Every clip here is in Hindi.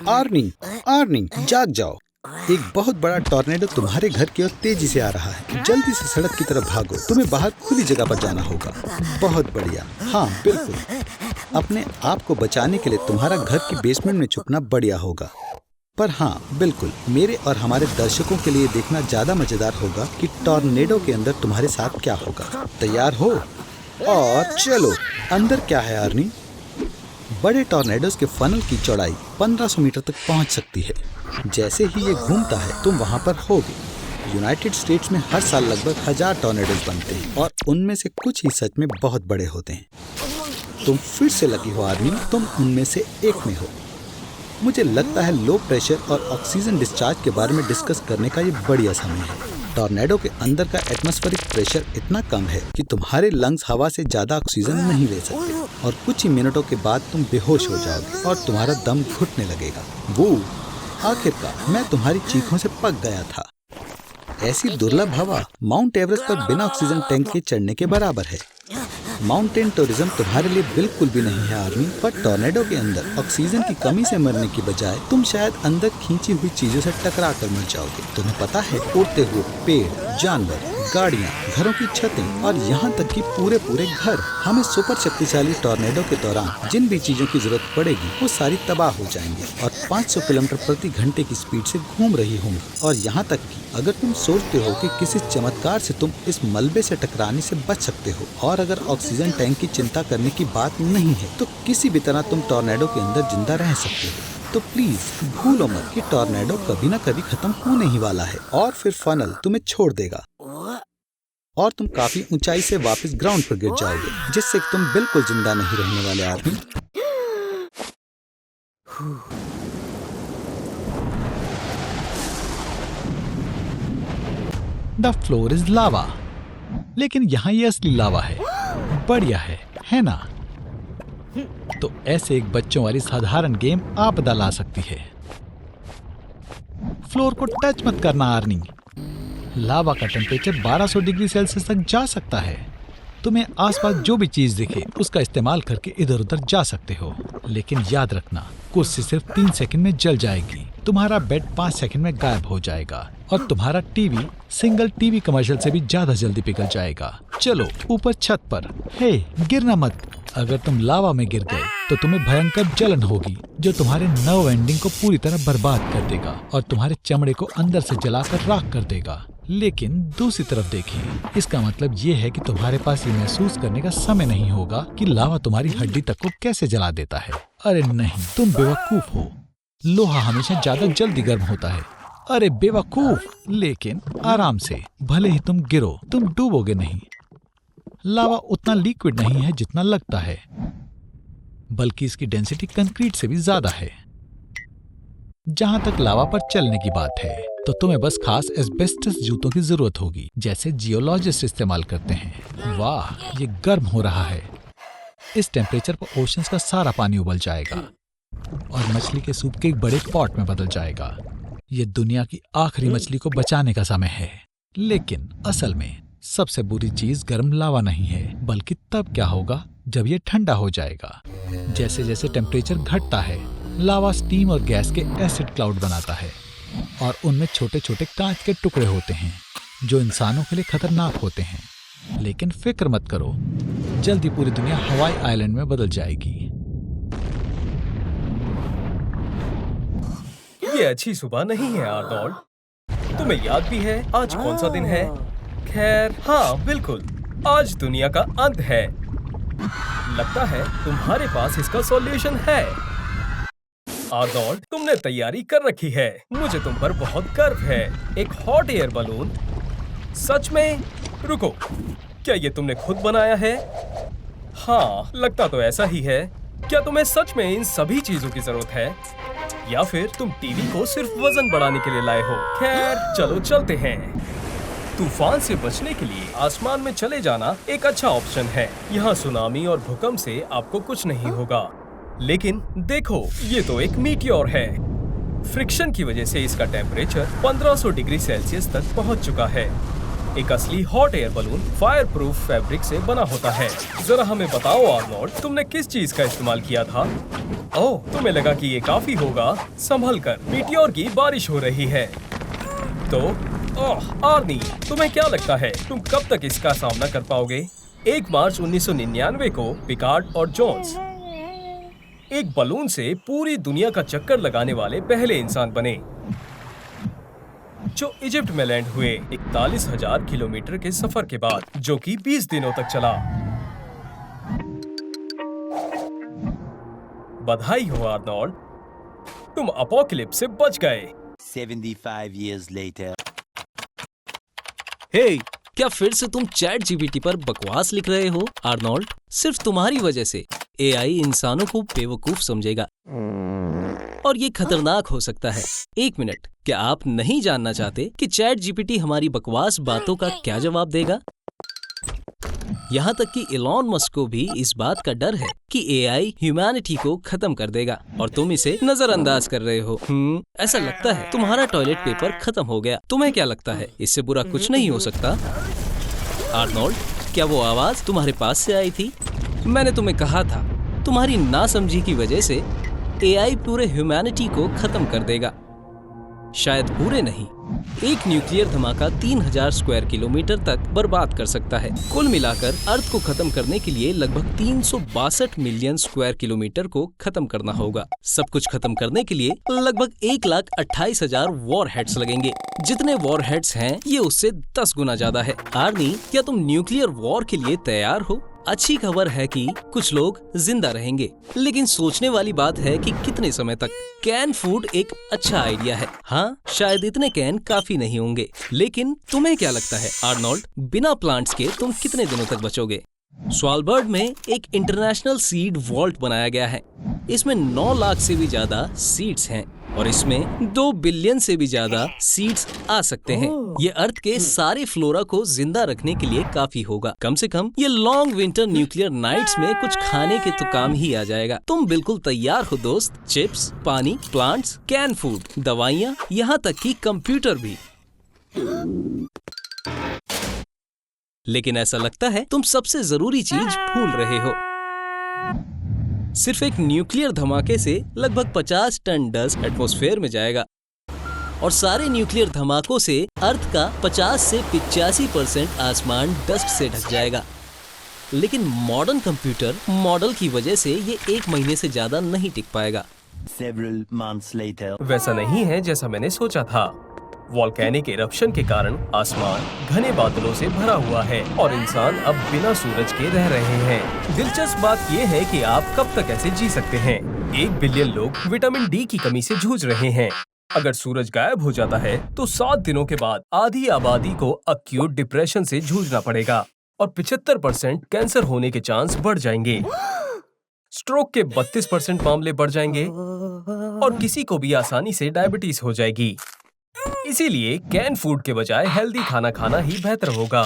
आर्नी, आर्नी, जाग जाओ। एक बहुत बड़ा टॉर्नेडो तुम्हारे घर की ओर तेजी से आ रहा है। जल्दी से सड़क की तरफ भागो। तुम्हें बाहर खुली जगह पर जाना होगा। बहुत बढ़िया। हाँ बिल्कुल। अपने आप को बचाने के लिए तुम्हारा घर की बेसमेंट में छुपना बढ़िया होगा। पर हाँ बिल्कुल, मेरे और हमारे दर्शकों के लिए देखना ज्यादा मजेदार होगा कि टॉर्नेडो के अंदर तुम्हारे साथ क्या होगा। तैयार हो? और चलो। अंदर क्या है आर्नी? बड़े टॉर्नेडोज के फनल की चौड़ाई 1500 मीटर तक पहुंच सकती है। जैसे ही ये घूमता है तुम वहां पर होगे। यूनाइटेड स्टेट्स में हर साल लगभग 1000 टॉर्नेडोज बनते हैं और उनमें से कुछ ही सच में बहुत बड़े होते हैं। तुम फिर से लगी हो आर्मी, तुम उनमें से एक में हो। मुझे लगता है लो प्रेशर और ऑक्सीजन डिस्चार्ज के बारे में डिस्कस करने का ये बढ़िया समय है। टॉर्नेडो के अंदर का एटमॉस्फेरिक प्रेशर इतना कम है कि तुम्हारे लंग्स हवा से ज्यादा ऑक्सीजन नहीं ले सकते और कुछ ही मिनटों के बाद तुम बेहोश हो जाओगे और तुम्हारा दम घुटने लगेगा। वो आखिरकार मैं तुम्हारी चीखों से पक गया था। ऐसी दुर्लभ हवा माउंट एवरेस्ट पर बिना ऑक्सीजन टैंक के चढ़ने के बराबर है। माउंटेन टूरिज्म तुम्हारे लिए बिल्कुल भी नहीं है आर्मी। पर टॉर्नेडो के अंदर ऑक्सीजन की कमी से मरने की बजाय तुम शायद अंदर खींची हुई चीजों से टकरा कर मर जाओगे। तुम्हें पता है, उड़ते हुए पेड़, जानवर, गाड़ियाँ, घरों की छतें और यहाँ तक कि पूरे घर हमें सुपर शक्तिशाली टॉर्नेडो के दौरान जिन भी चीजों की जरूरत पड़ेगी वो सारी तबाह हो जाएंगी और 500 किलोमीटर प्रति घंटे की स्पीड से घूम रही होंगी। और यहाँ तक कि अगर तुम सोचते हो कि किसी चमत्कार से तुम इस मलबे से टकराने से बच सकते हो और अगर ऑक्सीजन टैंक की चिंता करने की बात नहीं है तो किसी भी तरह तुम टॉर्नेडो के अंदर जिंदा रह सकते हो। तो प्लीज भूलो मत कि टॉर्नेडो कभी न कभी खत्म होने ही वाला है और फिर फनल तुम्हें छोड़ देगा और तुम काफी ऊंचाई से वापस ग्राउंड पर गिर जाओगे, जिससे तुम बिल्कुल जिंदा नहीं रहने वाले आदमी। द फ्लोर इज लावा। लेकिन यहाँ ये असली लावा है। बढ़िया है ना? तो ऐसे एक बच्चों वाली साधारण गेम आपदा ला सकती है। फ्लोर को टच मत करना आर्नी। लावा का टेम्परेचर 1200 डिग्री सेल्सियस तक जा सकता है। तुम्हें आसपास जो भी चीज दिखे उसका इस्तेमाल करके इधर उधर जा सकते हो, लेकिन याद रखना कुर्सी सिर्फ 3 सेकंड में जल जाएगी, तुम्हारा बेड 5 सेकंड में गायब हो जाएगा और तुम्हारा टीवी सिंगल टीवी कमर्शियल से भी ज्यादा जल्दी पिघल जाएगा। चलो ऊपर छत पर। हे, गिरना मत। अगर तुम लावा में गिर गए तो तुम्हें भयंकर जलन होगी जो तुम्हारे नर्व एंडिंग को पूरी तरह बर्बाद कर देगा और तुम्हारे चमड़े को अंदर से जलाकर राख कर देगा। लेकिन दूसरी तरफ देखिए, इसका मतलब ये है कि तुम्हारे पास ये महसूस करने का समय नहीं होगा कि लावा तुम्हारी हड्डी तक को कैसे जला देता है। अरे नहीं, तुम बेवकूफ हो। लोहा हमेशा ज्यादा जल्दी गर्म होता है। अरे बेवकूफ। लेकिन आराम से, भले ही तुम गिरो, तुम डूबोगे नहीं। लावा उतना लिक्विड नहीं है जितना लगता है, बल्कि इसकी डेंसिटी कंक्रीट से भी ज्यादा है। जहां तक लावा पर चलने की बात है तो तुम्हें बस खास एस्बेस्टस जूतों की जरूरत होगी, जैसे जियोलॉजिस्ट इस्तेमाल करते हैं। वाह, ये गर्म हो रहा है। इस टेम्परेचर पर ओशंस का सारा पानी उबल जाएगा और मछली के सूप के एक बड़े पॉट में बदल जाएगा। ये दुनिया की आखिरी मछली को बचाने का समय है। लेकिन असल में सबसे बुरी चीज गर्म लावा नहीं है, बल्कि तब क्या होगा जब ये ठंडा हो जाएगा। जैसे जैसे टेम्परेचर घटता है, लावा स्टीम और गैस के एसिड क्लाउड बनाता है और उनमें छोटे छोटे कांच के टुकड़े होते हैं जो इंसानों के लिए खतरनाक होते हैं। लेकिन फिक्र मत करो, जल्दी पूरी दुनिया हवाई आइलैंड में बदल जाएगी। ये अच्छी सुबह नहीं है आर्नोल्ड। तुम्हें याद भी है आज कौन सा दिन है? खैर हाँ बिल्कुल, आज दुनिया का अंत है। लगता है तुम्हारे पास इसका सॉल्यूशन है। आर्नोल्ड, तुमने तैयारी कर रखी है। मुझे तुम पर बहुत गर्व है। एक हॉट एयर बलून? सच में? रुको, क्या ये तुमने खुद बनाया है? हाँ, लगता तो ऐसा ही है। क्या तुम्हें सच में इन सभी चीजों की जरूरत है या फिर तुम टीवी को सिर्फ वजन बढ़ाने के लिए लाए हो? खैर चलो चलते हैं। तूफान से बचने के लिए आसमान में चले जाना एक अच्छा ऑप्शन है। यहाँ सुनामी और भूकंप से आपको कुछ नहीं होगा। लेकिन देखो, ये तो एक मीटियोर है। फ्रिक्शन की वजह से इसका टेम्परेचर 1500 डिग्री सेल्सियस तक पहुंच चुका है। एक असली hot air balloon fire proof fabric से बना होता है। जरा हमें बताओ आर्नोल्ड, तुमने किस चीज का इस्तेमाल किया था? ओह, तुम्हें लगा कि ये काफी होगा। संभल कर, मीटियोर की बारिश हो रही है। तो ओह आर्नी, तुम्हें क्या लगता है तुम कब तक इसका सामना कर पाओगे? 1 मार्च 1999 को पिकार्ड और जोन्स एक बलून से पूरी दुनिया का चक्कर लगाने वाले पहले इंसान बने, जो इजिप्ट में लैंड हुए 41,000 किलोमीटर के सफर के बाद, जो कि 20 दिनों तक चला। बधाई हो आर्नोल्ड, तुम अपोकलिप्स से बच गए। 75 years later. हे, क्या फिर से तुम चैट जीपीटी पर बकवास लिख रहे हो आर्नोल्ड? सिर्फ तुम्हारी वजह से एआई इंसानों को बेवकूफ समझेगा और ये खतरनाक हो सकता है। 1 मिनट, क्या आप नहीं जानना चाहते कि चैट जीपीटी हमारी बकवास बातों का क्या जवाब देगा? यहाँ तक कि इलॉन मस्क को भी इस बात का डर है कि एआई ह्यूमैनिटी को खत्म कर देगा और तुम इसे नजरअंदाज कर रहे हो। ऐसा लगता है तुम्हारा टॉयलेट पेपर खत्म हो गया। तुम्हें क्या लगता है इससे बुरा कुछ नहीं हो सकता? आर्नोल्ड, क्या वो आवाज तुम्हारे पास से आई थी? मैंने तुम्हें कहा था, तुम्हारी नासमझी की वजह से एआई पूरे ह्यूमैनिटी को खत्म कर देगा। शायद पूरे नहीं, एक न्यूक्लियर धमाका 3000 स्क्वायर किलोमीटर तक बर्बाद कर सकता है। कुल मिलाकर अर्थ को खत्म करने के लिए लगभग 362 मिलियन स्क्वायर किलोमीटर को खत्म करना होगा। सब कुछ खत्म करने के लिए लगभग 1,28,000 वॉर हेड्स लगेंगे। जितने वॉर हेड्स हैं, ये उससे 10 गुना ज्यादा है। आर्नी, क्या तुम न्यूक्लियर वॉर के लिए तैयार हो? अच्छी खबर है कि कुछ लोग जिंदा रहेंगे, लेकिन सोचने वाली बात है कि कितने समय तक। कैन फूड एक अच्छा आइडिया है। हाँ, शायद इतने कैन काफी नहीं होंगे, लेकिन तुम्हें क्या लगता है आर्नोल्ड, बिना प्लांट्स के तुम कितने दिनों तक बचोगे? स्वालबर्ड में एक इंटरनेशनल सीड वॉल्ट बनाया गया है। इसमें 9 लाख से भी ज्यादा सीड्स हैं और इसमें 2 बिलियन से भी ज्यादा सीड्स आ सकते हैं। ये अर्थ के सारे फ्लोरा को जिंदा रखने के लिए काफी होगा। कम से कम ये लॉन्ग विंटर न्यूक्लियर नाइट्स में कुछ खाने के तो काम ही आ जाएगा। तुम बिल्कुल तैयार हो दोस्त। चिप्स, पानी, प्लांट्स, कैन फूड, दवाइयाँ, यहाँ तक कि कंप्यूटर भी। लेकिन ऐसा लगता है तुम सबसे जरूरी चीज भूल रहे हो। सिर्फ एक न्यूक्लियर धमाके से लगभग 50 टन डस्ट एटमॉस्फेयर में जाएगा और सारे न्यूक्लियर धमाकों से अर्थ का 50 से 85% आसमान डस्ट से ढक जाएगा। लेकिन मॉडर्न कंप्यूटर मॉडल की वजह से ये 1 महीने से ज्यादा नहीं टिक पाएगा। Several months later. वैसा नहीं है जैसा मैंने सोचा था। वॉल्केनिक इरप्शन के कारण आसमान घने बादलों से भरा हुआ है और इंसान अब बिना सूरज के रह रहे हैं। दिलचस्प बात यह है कि आप कब तक ऐसे जी सकते हैं। 1 बिलियन लोग विटामिन डी की कमी से जूझ रहे हैं। अगर सूरज गायब हो जाता है तो 7 दिनों के बाद आधी आबादी को अक्यूट डिप्रेशन से जूझना पड़ेगा और 75% कैंसर होने के चांस बढ़ जाएंगे। स्ट्रोक के 32% मामले बढ़ जाएंगे और किसी को भी आसानी से डायबिटीज हो जाएगी। इसीलिए कैन फूड के बजाय हेल्दी खाना खाना ही बेहतर होगा।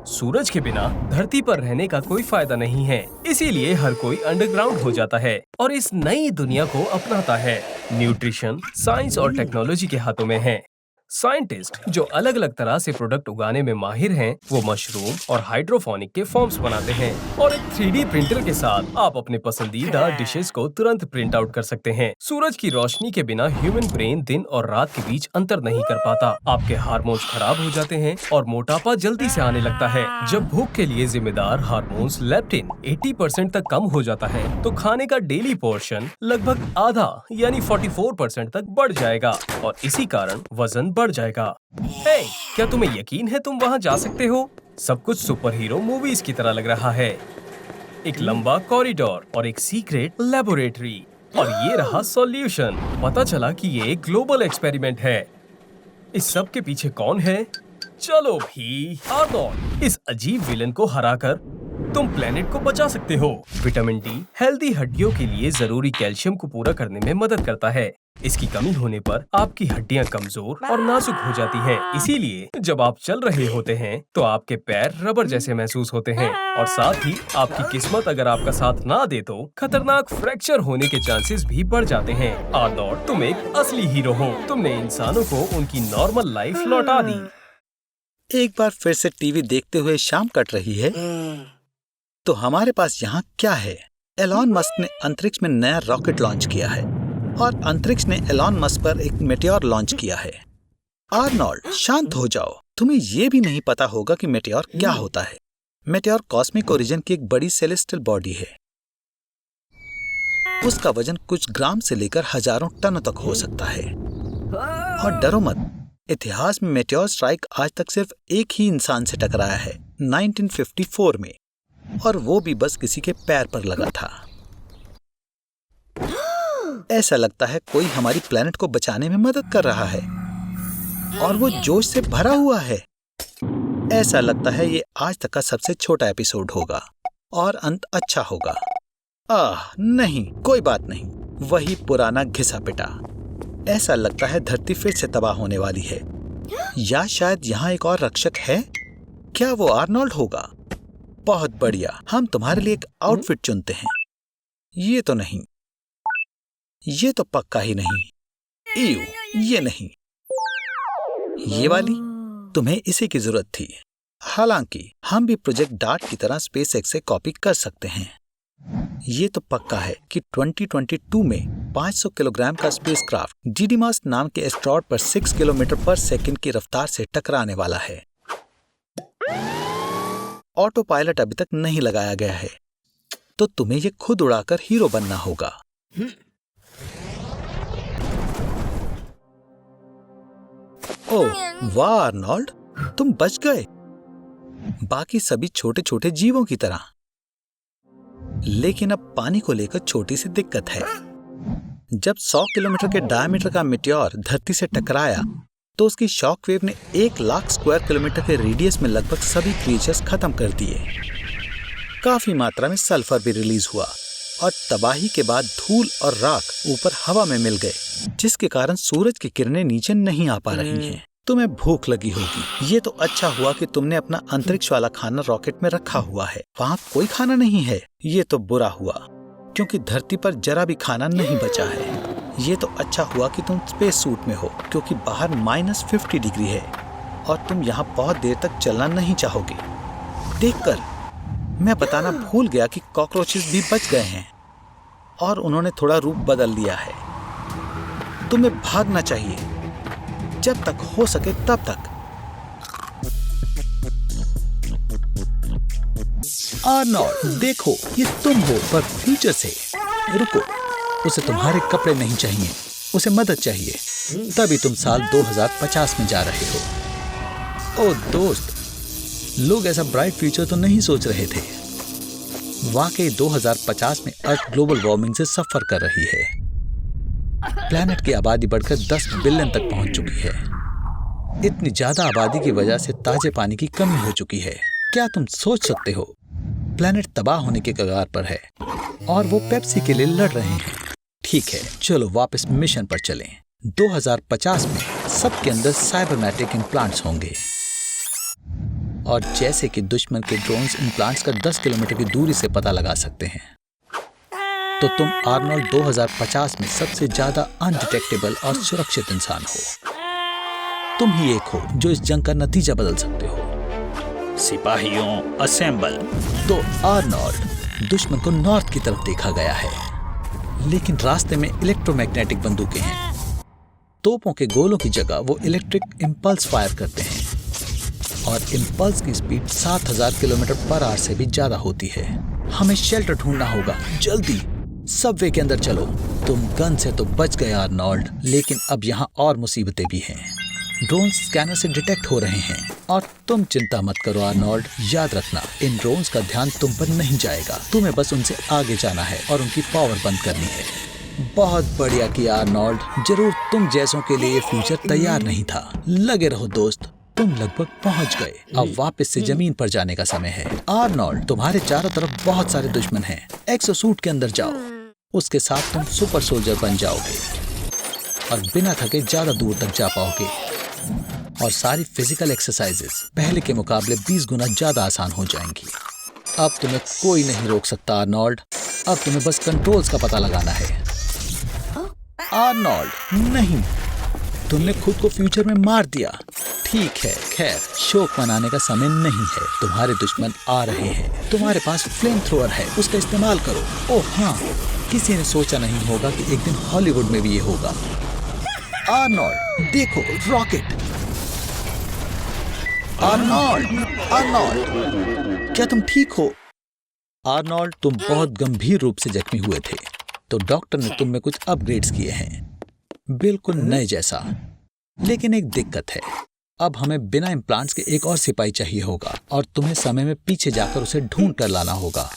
सूरज के बिना धरती पर रहने का कोई फायदा नहीं है, इसीलिए हर कोई अंडरग्राउंड हो जाता है और इस नई दुनिया को अपनाता है। न्यूट्रिशन, साइंस और टेक्नोलॉजी के हाथों में है। साइंटिस्ट जो अलग अलग तरह से प्रोडक्ट उगाने में माहिर हैं, वो मशरूम और हाइड्रोफोनिक के फॉर्म्स बनाते हैं और एक 3D प्रिंटर के साथ आप अपने पसंदीदा डिशेस को तुरंत प्रिंट आउट कर सकते हैं। सूरज की रोशनी के बिना ह्यूमन ब्रेन दिन और रात के बीच अंतर नहीं कर पाता। आपके हार्मोन्स खराब हो जाते हैं और मोटापा जल्दी से आने लगता है। जब भूख के लिए जिम्मेदार हार्मोन्स लेप्टिन 80% तक कम हो जाता है, तो खाने का डेली पोर्शन लगभग आधा यानी 44% तक बढ़ जाएगा और इसी कारण वजन बढ़ जाएगा। हे, क्या तुम्हें यकीन है तुम वहां जा सकते हो? सब कुछ सुपर हीरो मूवीज की तरह लग रहा है। एक लंबा कॉरिडोर और एक सीक्रेट लेबोरेटरी और ये रहा सॉल्यूशन। पता चला कि ये एक ग्लोबल एक्सपेरिमेंट है। इस सब के पीछे कौन है? चलो भी, आर्नोल्ड, इस अजीब विलन को हराकर तुम प्लेनेट को बचा सकते हो। विटामिन डी हेल्दी हड्डियों के लिए जरूरी कैल्शियम को पूरा करने में मदद करता है। इसकी कमी होने पर आपकी हड्डियां कमजोर और नाजुक हो जाती हैं। इसीलिए जब आप चल रहे होते हैं तो आपके पैर रबर जैसे महसूस होते हैं और साथ ही आपकी किस्मत अगर आपका साथ ना दे तो खतरनाक फ्रैक्चर होने के चांसेस भी बढ़ जाते हैं। आर्नोल्ड, तुम एक असली हीरो हो। तुमने इंसानों को उनकी नॉर्मल लाइफ लौटा दी। एक बार फिर से टीवी देखते हुए शाम कट रही है। तो हमारे पास यहाँ क्या है? एलॉन मस्क ने अंतरिक्ष में नया रॉकेट लॉन्च किया है और अंतरिक्ष ने एलॉन मस्क पर एक मेटेओर लॉन्च किया है। आर्नोल्ड, शांत हो जाओ। तुम्हें ये भी नहीं पता होगा कि मेटेओर क्या होता है। मेटेओर कॉस्मिक ओरिजिन की एक बड़ी सेलेस्टियल बॉडी है। उसका वजन कुछ ग्राम से लेकर हजारों टनों तक हो सकता है। और डरो मत, इतिहास में मेटेओर स्ट्राइक आज तक सिर्फ एक ही इंसान से टकराया है, 1954 में, और वो भी बस किसी के पैर पर लगा था। ऐसा लगता है कोई हमारी प्लेनेट को बचाने में मदद कर रहा है और वो जोश से भरा हुआ है। ऐसा लगता है ये आज तक का सबसे छोटा एपिसोड होगा और अंत अच्छा होगा। नहीं, कोई बात नहीं, वही पुराना घिसा पिटा। ऐसा लगता है धरती फिर से तबाह होने वाली है, या शायद यहाँ एक और रक्षक है। क्या वो आर्नोल्ड होगा? बहुत बढ़िया, हम तुम्हारे लिए एक आउटफिट चुनते हैं। ये तो नहीं, ये तो पक्का ही नहीं। ये नहीं, ये वाली, तुम्हें इसी की जरूरत थी। हालांकि हम भी प्रोजेक्ट डार्ट की तरह स्पेसएक्स से कॉपी कर सकते हैं। ये तो पक्का है कि 2022 में 500 किलोग्राम का स्पेसक्राफ्ट डिडिमास नाम के एस्ट्रॉयड पर 6 किलोमीटर पर सेकंड की रफ्तार से टकराने वाला है। ऑटो पायलट अभी तक नहीं लगाया गया है, तो तुम्हें ये खुद उड़ाकर हीरो बनना होगा। ओह वाह आर्नोल्ड, तुम बच गए, बाकी सभी छोटे छोटे जीवों की तरह। लेकिन अब पानी को लेकर छोटी सी दिक्कत है। जब 100 किलोमीटर के डायमीटर का मेटेओर धरती से टकराया तो उसकी शॉक वेव ने 1 लाख स्क्वायर किलोमीटर के रेडियस में लगभग सभी क्रिएचर्स खत्म कर दिए। काफी मात्रा में सल्फर भी रिलीज हुआ और तबाही के बाद धूल और राख ऊपर हवा में मिल गए, जिसके कारण सूरज की किरणें नीचे नहीं आ पा रही हैं। तुम्हें भूख लगी होगी। ये तो अच्छा हुआ कि तुमने अपना अंतरिक्ष वाला खाना रॉकेट में रखा हुआ है। वहाँ कोई खाना नहीं है। ये तो बुरा हुआ, क्योंकि धरती पर जरा भी खाना नहीं बचा है। ये तो अच्छा हुआ कि तुम स्पेस सूट में हो, क्योंकि बाहर -50 डिग्री है और तुम यहाँ बहुत देर तक चलना नहीं चाहोगे। देखकर मैं बताना भूल गया कि कॉकरोचेस भी बच गए हैं और उन्होंने थोड़ा रूप बदल लिया है। तुम्हें भागना चाहिए, जब तक हो सके तब तक। आर्नोल्ड, देखो, ये तुम हो, पर फ्यूचर से। रुको, उसे तुम्हारे कपड़े नहीं चाहिए, उसे मदद चाहिए। तभी तुम साल 2050 में जा रहे हो। ओ दोस्त, लोग ऐसा ब्राइट फ्यूचर तो नहीं सोच रहे थे। वाकई 2050 में अर्थ ग्लोबल वार्मिंग से सफर कर रही है। प्लैनेट की आबादी बढ़कर 10 बिलियन तक पहुंच चुकी है। इतनी ज्यादा आबादी की वजह से ताजे पानी की कमी हो चुकी है। क्या तुम सोच सकते हो? प्लैनेट तबाह होने के कगार पर है और वो पेप्सी के लिए लड़ रहे हैं। ठीक है, चलो वापस मिशन पर चलें। 2050 में सबके अंदर साइबरनेटिक इम्प्लांट्स होंगे और जैसे कि दुश्मन के ड्रोन्स इम्प्लांट्स का 10 किलोमीटर की दूरी से पता लगा सकते हैं, तो तुम आर्नोल्ड 2050 में सबसे ज्यादा अनडिटेक्टेबल और सुरक्षित इंसान हो। तुम ही एक हो जो इस जंग का नतीजा बदल सकते हो। सिपाहियों असेंबल। तो आर्नोल्ड, दुश्मन को नॉर्थ की तरफ देखा गया है, लेकिन रास्ते में इलेक्ट्रोमैग्नेटिक बंदूकें हैं। तोपों के गोलों की जगह वो इलेक्ट्रिक इम्पल्स फायर करते हैं और इम्पल्स की स्पीड 7000 किलोमीटर पर आवर से भी ज्यादा होती है। हमें शेल्टर ढूंढना होगा, जल्दी। सबवे के अंदर चलो। तुम गन से तो बच गए आर्नोल्ड, लेकिन अब यहाँ और मुसीबतें भी हैं। ड्रोन्स स्कैनर से डिटेक्ट हो रहे हैं और तुम चिंता मत करो आर्नोल्ड। याद रखना, इन ड्रोन्स का ध्यान तुम पर नहीं जाएगा। तुम्हें बस उनसे आगे जाना है और उनकी पावर बंद करनी है। बहुत बढ़िया किया आर्नोल्ड। जरूर तुम जैसों के लिए ये फ्यूचर तैयार नहीं था। लगे रहो दोस्त, तुम लगभग पहुंच गए। अब वापस से जमीन पर जाने का समय है। आर्नोल्ड, तुम्हारे चारों तरफ बहुत सारे दुश्मन हैं। एक्सोसूट के अंदर जाओ, उसके साथ तुम सुपर सोल्जर बन जाओगे और बिना थके ज्यादा दूर तक जा पाओगे। और सारी फिजिकल एक्सरसाइजेस पहले के मुकाबले 20 गुना ज्यादा आसान हो जाएंगी। अब तुम्हें कोई नहीं रोक सकता आर्नोल्ड। अब तुम्हें बस कंट्रोल्स का पता लगाना है। आर्नोल्ड, नहीं, तुमने खुद को फ्यूचर में मार दिया। ठीक है, खैर शोक मनाने का समय नहीं है। तुम्हारे दुश्मन आ रहे हैं। तुम्हारे पास फ्लेम थ्रोअर है, उसका इस्तेमाल करो। ओह हाँ, किसी ने सोचा नहीं होगा कि एक दिन हॉलीवुड में भी ये होगा। आर्नोल्ड, देखो रॉकेट। आर्नोल्ड, आर्नोल्ड, क्या तुम ठीक हो? आर्नोल्ड, तुम बहुत गंभीर रूप से जख्मी हुए थे, तो डॉक्टर ने तुम में कुछ अपग्रेड्स किए हैं, बिल्कुल नए जैसा। लेकिन एक दिक्कत है, अब हमें बिना इम्प्लांट्स के एक और सिपाही चाहिए होगा और तुम्हें समय में पीछे जाकर उसे ढूंढ कर लाना होगा।